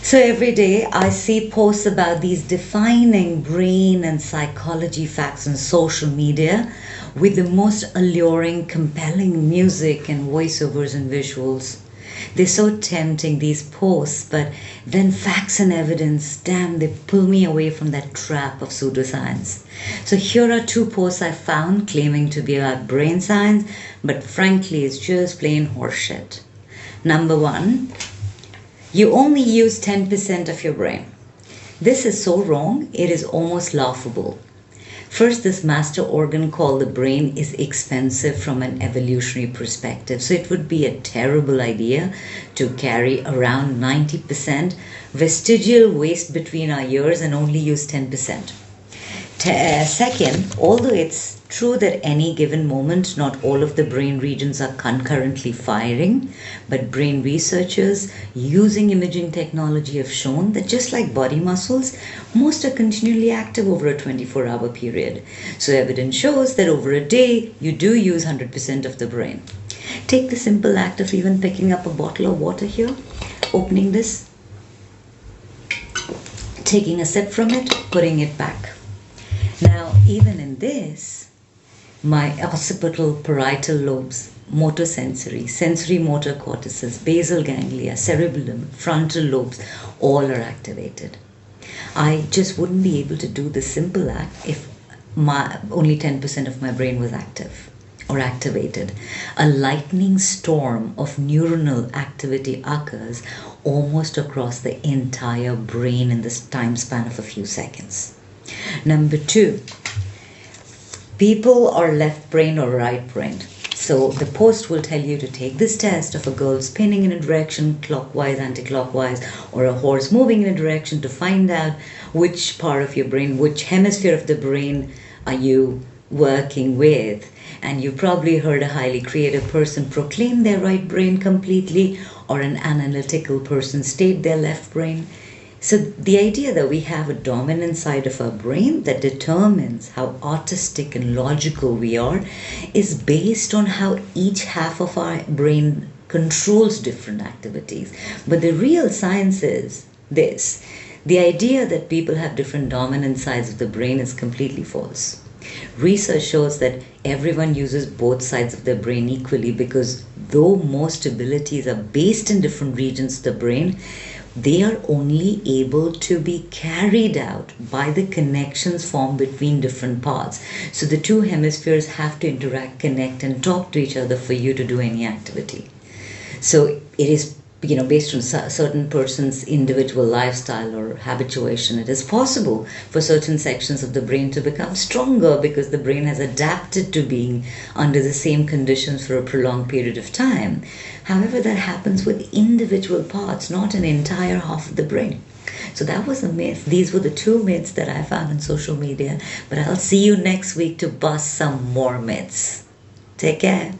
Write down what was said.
So every day I see posts about these defining brain and psychology facts on social media with the most alluring, compelling music and voiceovers and visuals. They're so tempting, these posts, but then facts and evidence, damn, they pull me away from that trap of pseudoscience. So here are two posts I found claiming to be about brain science, but frankly, it's just plain horseshit. Number one, you only use 10% of your brain. This is so wrong, it is almost laughable. First, this master organ called the brain is expensive from an evolutionary perspective. So it would be a terrible idea to carry around 90% vestigial waste between our ears and only use 10%. Second, although it's true that any given moment not all of the brain regions are concurrently firing, but brain researchers using imaging technology have shown that just like body muscles, most are continually active over a 24-hour period. So evidence shows that over a day, you do use 100% of the brain. Take the simple act of even picking up a bottle of water here, opening this, taking a sip from it, putting it back. Now, even in this, my occipital parietal lobes, motor sensory motor cortices, basal ganglia, cerebellum, frontal lobes, all are activated. I just wouldn't be able to do this simple act if only 10% of my brain was active or activated. A lightning storm of neuronal activity occurs almost across the entire brain in this time span of a few seconds. Number two, people are left-brained or right-brained. So the post will tell you to take this test of a girl spinning in a direction, clockwise, anti-clockwise, or a horse moving in a direction to find out which part of your brain, which hemisphere of the brain are you working with. And you probably heard a highly creative person proclaim their right brain completely, or an analytical person state their left brain. So the idea that we have a dominant side of our brain that determines how artistic and logical we are is based on how each half of our brain controls different activities. But the real science is this. The idea that people have different dominant sides of the brain is completely false. Research shows that everyone uses both sides of their brain equally because though most abilities are based in different regions of the brain, they are only able to be carried out by the connections formed between different parts. So the two hemispheres have to interact, connect, and talk to each other for you to do any activity. So it is, based on a certain person's individual lifestyle or habituation, it is possible for certain sections of the brain to become stronger because the brain has adapted to being under the same conditions for a prolonged period of time. However, that happens with individual parts, not an entire half of the brain. So that was a myth. These were the two myths that I found on social media. But I'll see you next week to bust some more myths. Take care.